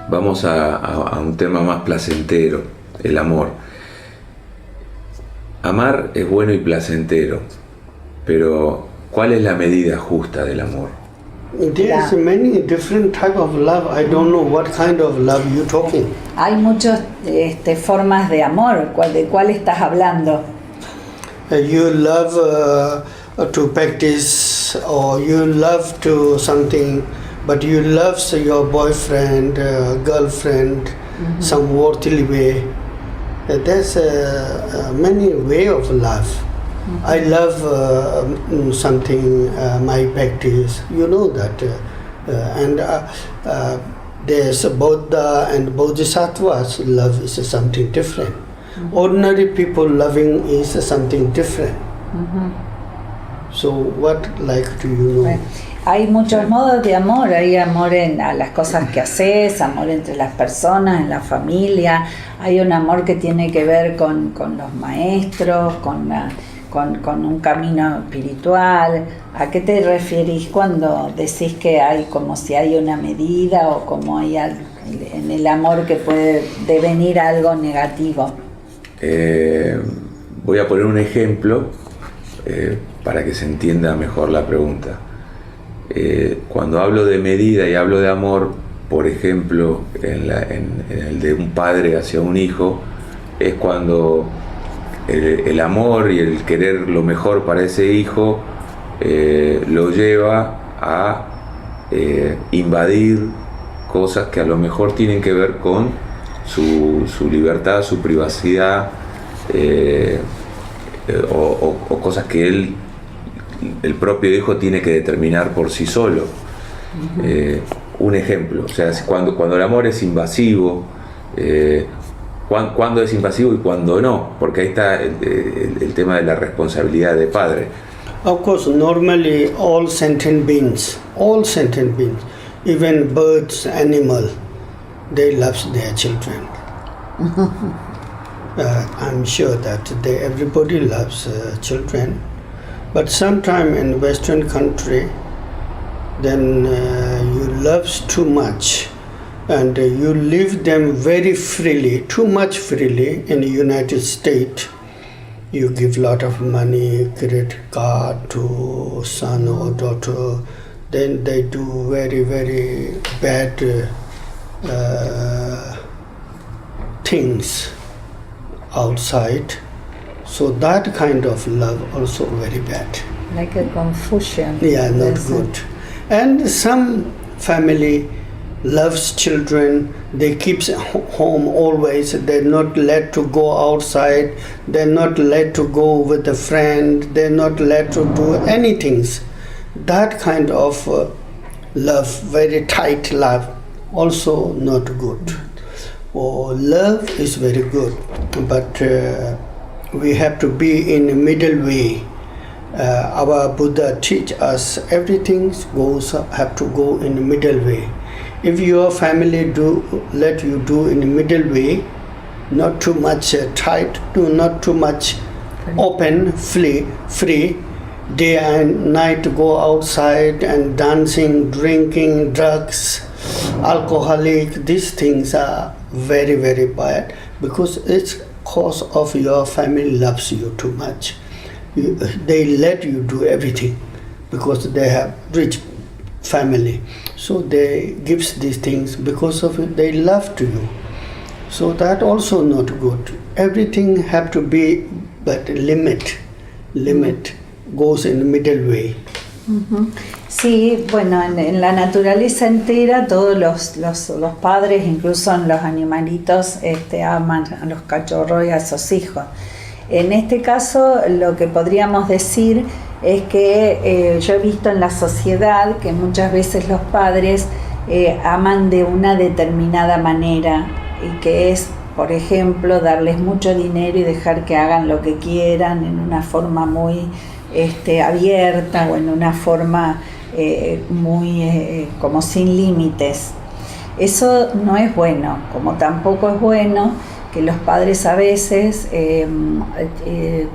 Vamos a un tema más placentero, el amor. Amar es bueno y placentero, pero ¿cuál es la medida justa del amor? There's many different type of love. I don't know what kind of love you're talking. Hay muchas formas de amor. ¿De cuál estás hablando? You love to practice, or you love to something, but you love your boyfriend, girlfriend, some worldly way. There's many way of love. I love something, my practice, you know that. And there's Buddha and Bodhisattvas, love is something different. Ordinary people loving is something different. So what like do you know? Hay muchos modos de amor. Hay amor a las cosas que haces, amor entre las personas, en la familia. Hay un amor que tiene que ver con los maestros, con un camino espiritual. ¿A qué te referís cuando decís que hay como si hay una medida o como hay en el amor que puede devenir algo negativo? Voy a poner un ejemplo para que se entienda mejor la pregunta. Cuando hablo de medida y hablo de amor, por ejemplo, en el de un padre hacia un hijo, es cuando el amor y el querer lo mejor para ese hijo lo lleva a invadir cosas que a lo mejor tienen que ver con su libertad, su privacidad, o cosas que el propio hijo tiene que determinar por sí solo. Un ejemplo, o sea, cuando el amor es invasivo, cuándo es invasivo y cuándo no, porque ahí está el tema de la responsabilidad de padre. Of course, normally all sentient beings, even birds, animal, they love their children. I'm sure that everybody loves children, but sometime in Western country, then you love too much, and you leave them very freely, too much freely. In the United States, you give lot of money, credit card to son or daughter, then they do very, very bad things outside. So that kind of love also very bad. Like a confusion. Yeah, not good. And some family loves children, they keep home always, they're not let to go outside, they're not let to go with a friend, they're not let to do anything. That kind of love, very tight love, also not good. Love is very good, but we have to be in the middle way. Our Buddha teach us everything have to go in the middle way. If your family let you do in the middle way, not too much tight, not too much open, free, day and night to go outside and dancing, drinking, drugs, alcoholic, these things are very, very bad, because it's cause of your family loves you too much. They let you do everything because they have rich family, so they gives these things because of it, they love to you. So that also not good. Everything have to be, but limit goes in the middle way. Sí, bueno, en la naturaleza entera todos los padres, incluso en los animalitos, aman a los cachorros y a sus hijos. En este caso, lo que podríamos decir es que yo he visto en la sociedad que muchas veces los padres aman de una determinada manera, y que es, por ejemplo, darles mucho dinero y dejar que hagan lo que quieran en una forma muy abierta, o en una forma muy como sin límites. Eso no es bueno, como tampoco es bueno que los padres a veces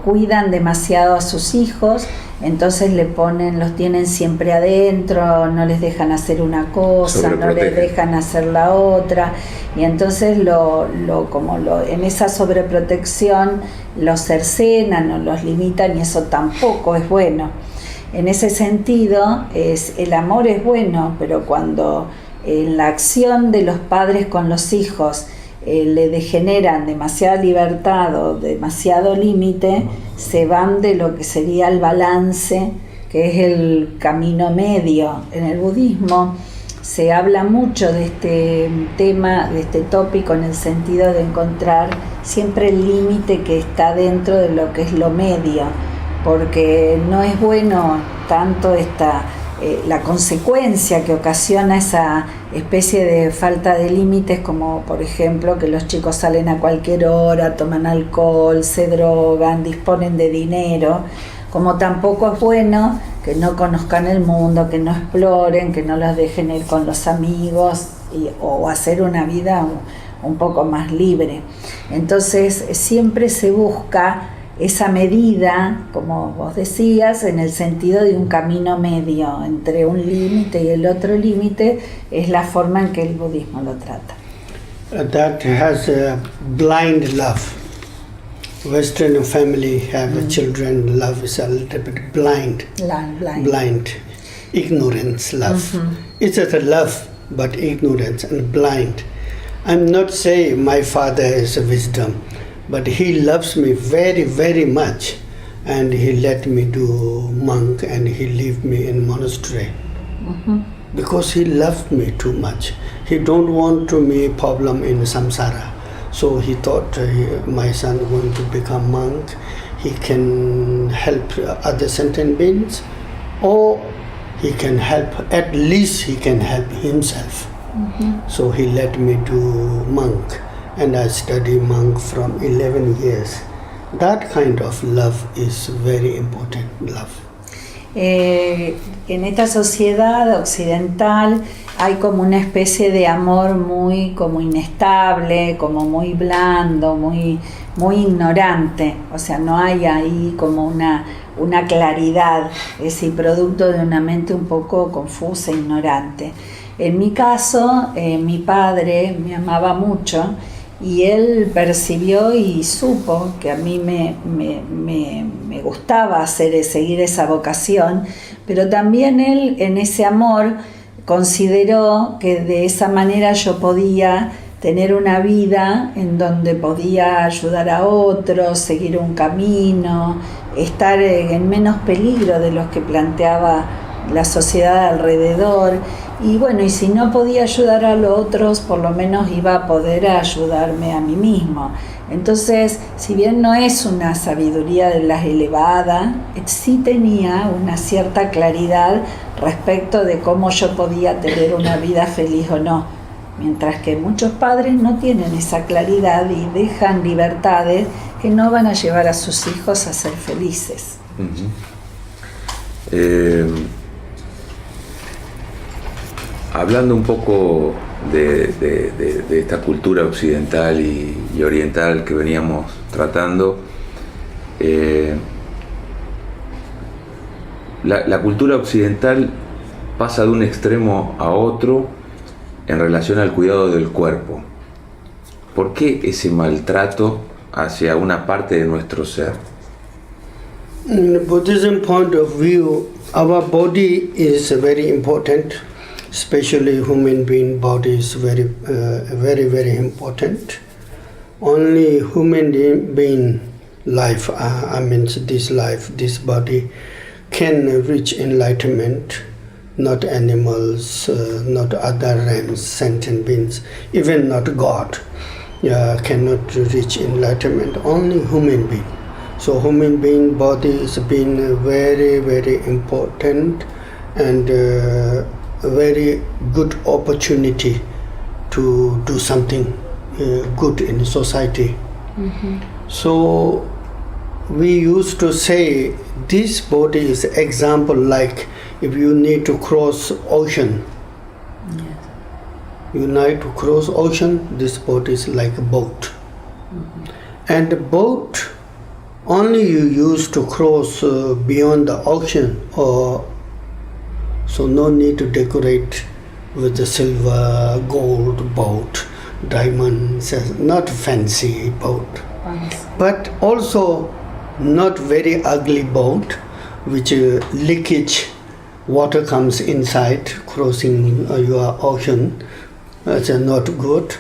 cuidan demasiado a sus hijos, entonces los tienen siempre adentro, no les dejan hacer una cosa, no les dejan hacer la otra, y entonces en esa sobreprotección los cercenan o los limitan, y eso tampoco es bueno. En ese sentido, el amor es bueno, pero cuando en la acción de los padres con los hijos le degeneran demasiada libertad o demasiado límite, se van de lo que sería el balance, que es el camino medio. En el budismo se habla mucho de este tema, de este tópico, en el sentido de encontrar siempre el límite que está dentro de lo que es lo medio, porque no es bueno tanto la consecuencia que ocasiona esa especie de falta de límites, como por ejemplo que los chicos salen a cualquier hora, toman alcohol, se drogan, disponen de dinero, como tampoco es bueno que no conozcan el mundo, que no exploren, que no los dejen ir con los amigos o hacer una vida un poco más libre. Entonces siempre se busca esa medida, como vos decías, en el sentido de un camino medio entre un límite y el otro límite, es la forma en que el budismo lo trata. That has a blind love. Western family have children, love is a little bit blind. Blind. Ignorance love. It's a love, but ignorance and blind. I'm not saying my father is a wisdom, but he loves me very, very much, and he let me do monk, and he leave me in monastery because he loved me too much. He don't want to me problem in samsara, so he thought my son going to become monk, he can help other sentient beings, or he can help, at least he can help himself. So he let me do monk. And I study monk from 11 years. That kind of love is very important, love. En esta sociedad occidental hay como una especie de amor muy como inestable, como muy blando, muy ignorante. O sea, no hay ahí como una claridad, es decir, producto de una mente un poco confusa e ignorante. En mi caso, mi padre me amaba mucho, y él percibió y supo que a mí me gustaba seguir esa vocación, pero también él en ese amor consideró que de esa manera yo podía tener una vida en donde podía ayudar a otros, seguir un camino, estar en menos peligro de los que planteaba la sociedad alrededor. Y bueno, y si no podía ayudar a los otros, por lo menos iba a poder ayudarme a mí mismo. Entonces, si bien no es una sabiduría de las elevadas, sí tenía una cierta claridad respecto de cómo yo podía tener una vida feliz o no. Mientras que muchos padres no tienen esa claridad y dejan libertades que no van a llevar a sus hijos a ser felices. Hablando un poco de esta cultura occidental y oriental que veníamos tratando, la cultura occidental pasa de un extremo a otro en relación al cuidado del cuerpo. ¿Por qué ese maltrato hacia una parte de nuestro ser? In the Buddhism point of view, our body is very important. Especially human being body is very, very important. Only human being life, this life, this body, can reach enlightenment. Not animals, not other realms, sentient beings, even not God, cannot reach enlightenment. Only human being. So human being body is been very, very important, and a very good opportunity to do something good in society. So we used to say this body is example, like if you need to cross ocean. You need to cross ocean, this boat is like a boat. And boat only you use to cross beyond the ocean, or so no need to decorate with the silver, gold boat, diamonds, not fancy boat, but also not very ugly boat, which leakage water comes inside, crossing your ocean. That's not good.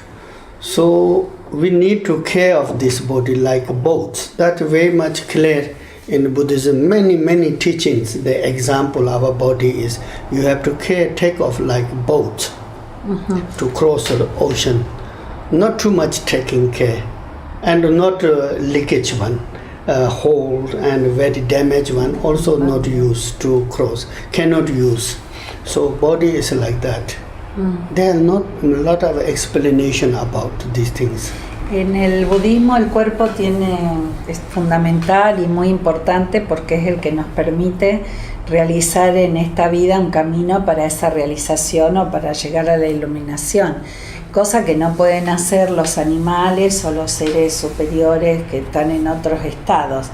So we need to care of this body like boats. That's very much clear in Buddhism. Many teachings. The example of our body is you have to take off like boats to cross the ocean. Not too much taking care, and not leakage one. Hole and very damaged one also not used to cross, cannot use. So body is like that. There are not a lot of explanation about these things. En el budismo el cuerpo es fundamental y muy importante porque es el que nos permite realizar en esta vida un camino para esa realización o para llegar a la iluminación, cosa que no pueden hacer los animales o los seres superiores que están en otros estados.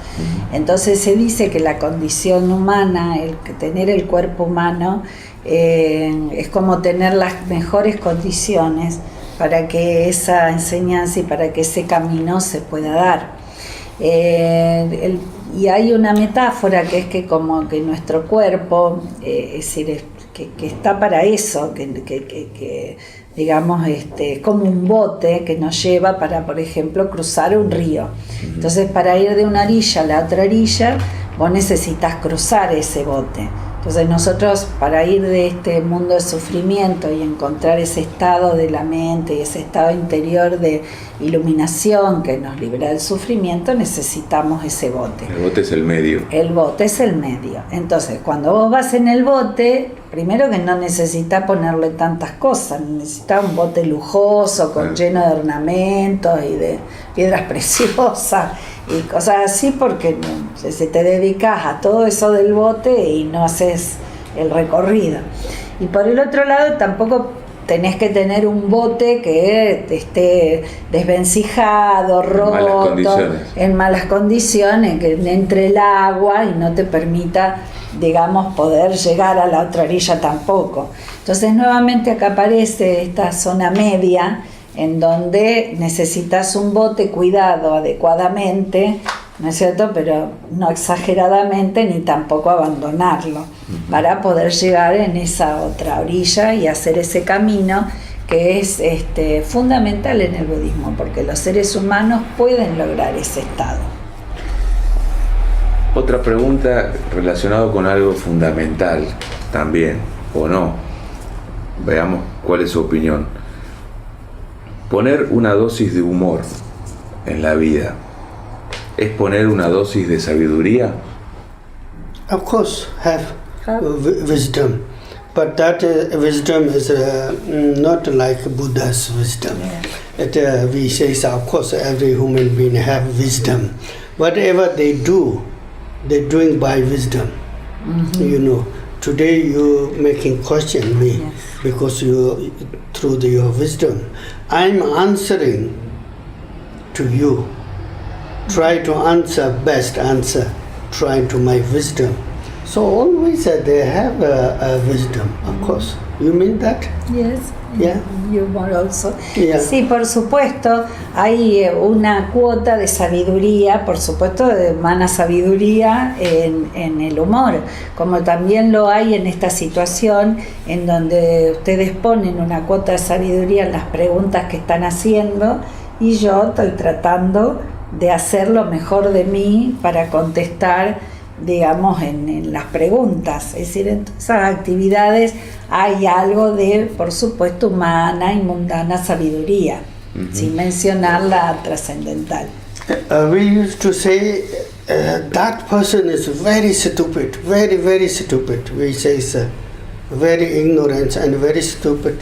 Entonces se dice que la condición humana, tener el cuerpo humano, es como tener las mejores condiciones para que esa enseñanza y para que ese camino se pueda dar. Y hay una metáfora que es que como que nuestro cuerpo, es decir, que está para eso, que digamos, como un bote que nos lleva para, por ejemplo, cruzar un río. Entonces, para ir de una orilla a la otra orilla, vos necesitas cruzar ese bote. Entonces nosotros, para ir de este mundo de sufrimiento y encontrar ese estado de la mente y ese estado interior de iluminación que nos libera del sufrimiento, necesitamos ese bote. El bote es el medio. El bote es el medio. Entonces, cuando vos vas en el bote, primero que no necesitas ponerle tantas cosas, necesitas un bote lujoso, lleno de ornamentos y de piedras preciosas y cosas así, porque si te dedicas a todo eso del bote y no haces el recorrido. Y por el otro lado tampoco tenés que tener un bote que esté desvencijado, roto, en malas condiciones, que entre el agua y no te permita, digamos, poder llegar a la otra orilla tampoco. Entonces nuevamente acá aparece esta zona media en donde necesitas un bote cuidado adecuadamente, ¿no es cierto?, pero no exageradamente ni tampoco abandonarlo, para poder llegar en esa otra orilla y hacer ese camino que es fundamental en el budismo, porque los seres humanos pueden lograr ese estado. Otra pregunta relacionada con algo fundamental también, o no. Veamos cuál es su opinión. Poner una dosis de humor en la vida, ¿es poner una dosis de sabiduría? Of course, have wisdom, but that wisdom is not like Buddha's wisdom. We say, of course, every human being have wisdom. Whatever they do, they're doing by wisdom. You know, today you making question me because you through your wisdom. I'm answering to you. Try to answer best answer, trying to my wisdom. So always they have a wisdom, of course. You mean that? Yes. Yeah. You more also. Yeah. Sí, por supuesto, hay una cuota de sabiduría, por supuesto, de humana sabiduría en el humor, como también lo hay en esta situación en donde ustedes ponen una cuota de sabiduría en las preguntas que están haciendo y yo estoy tratando de hacer lo mejor de mí para contestar, digamos, en las preguntas. Es decir, en todas esas actividades hay algo de, por supuesto, humana y mundana sabiduría, sin mencionar la trascendental. We used to say, that person is very stupid, very, very stupid. We say, very ignorant and very stupid.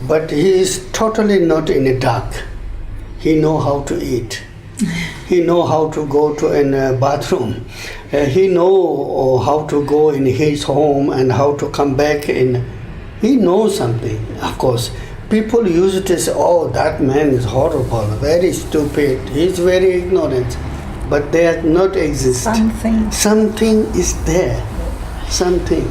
But he is totally not in the dark. He know how to eat. He know how to go to a bathroom. He know how to go in his home and how to come back in. He knows something, of course. people used to say, oh, that man is horrible, very stupid, he's very ignorant. But they not exist. Something is there. Something.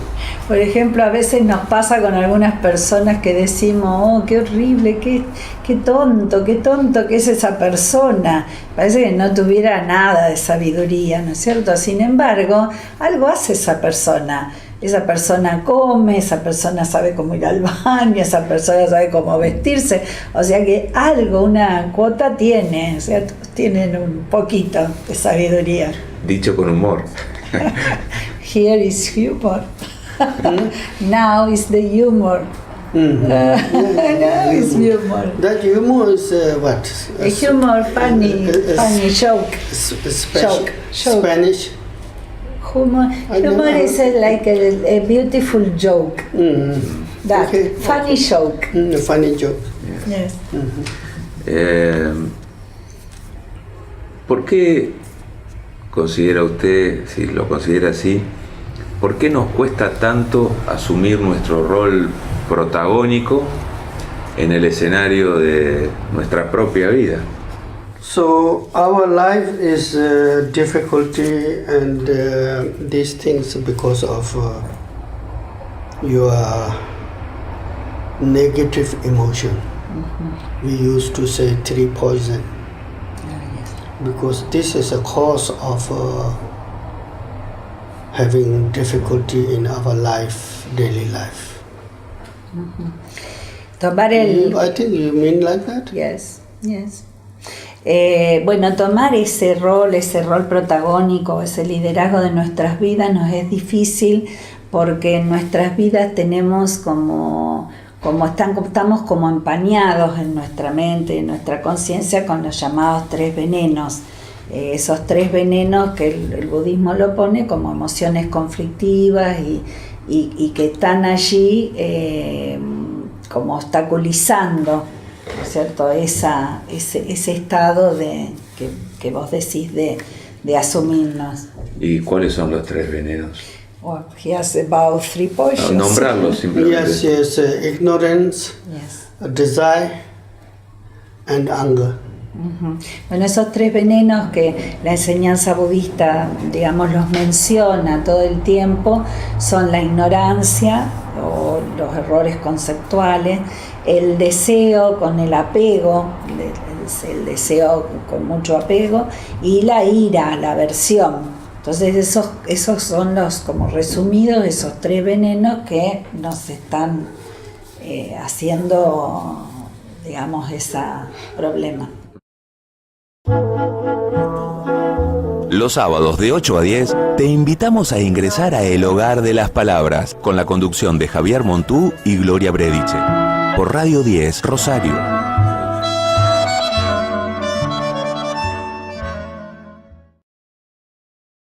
Por ejemplo, a veces nos pasa con algunas personas que decimos, oh, qué horrible, qué tonto que es esa persona. Parece que no tuviera nada de sabiduría, ¿no es cierto? Sin embargo, algo hace esa persona. Esa persona come, esa persona sabe cómo ir al baño, esa persona sabe cómo vestirse. O sea que algo, una cuota tiene, o sea, tienen un poquito de sabiduría. Dicho con humor. Here is humor. Now is the humor. Now is humor. That humor is what? A humor, funny joke. Joke. Spanish. Humor is like a beautiful joke. That okay. Funny joke. Funny joke. Yes. ¿Por qué considera usted, si lo considera así, por qué nos cuesta tanto asumir nuestro rol protagónico en el escenario de nuestra propia vida? So our life is difficulty and these things because of your negative emotion. Mm-hmm. We used to say 3 poison. Because this is a cause of having difficulty in our life, daily life. Mm-hmm. Tomar I think you mean like that? Yes, yes. Bueno, tomar ese rol protagónico, ese liderazgo de nuestras vidas nos es difícil porque en nuestras vidas tenemos estamos como empañados en nuestra mente, en nuestra conciencia con los llamados 3 venenos. Esos 3 venenos que el budismo lo pone como emociones conflictivas y que están allí como obstaculizando, ¿no es cierto? Ese estado que vos decís de asumirnos. ¿Y cuáles son los 3 venenos? Well, he has about 3 poisons. Nombrarlos simplemente. Yes, ignorance, yes. Desire, and anger. Uh-huh. Bueno, esos 3 venenos que la enseñanza budista, digamos, los menciona todo el tiempo, son la ignorancia o los errores conceptuales, el deseo con el apego, el deseo con mucho apego, y la ira, la aversión. Entonces esos son los, como resumidos, esos 3 venenos que nos están haciendo, digamos, ese problema. Los sábados de 8 a 10 te invitamos a ingresar a El Hogar de las Palabras con la conducción de Javier Montú y Gloria Brediche por Radio 10 Rosario.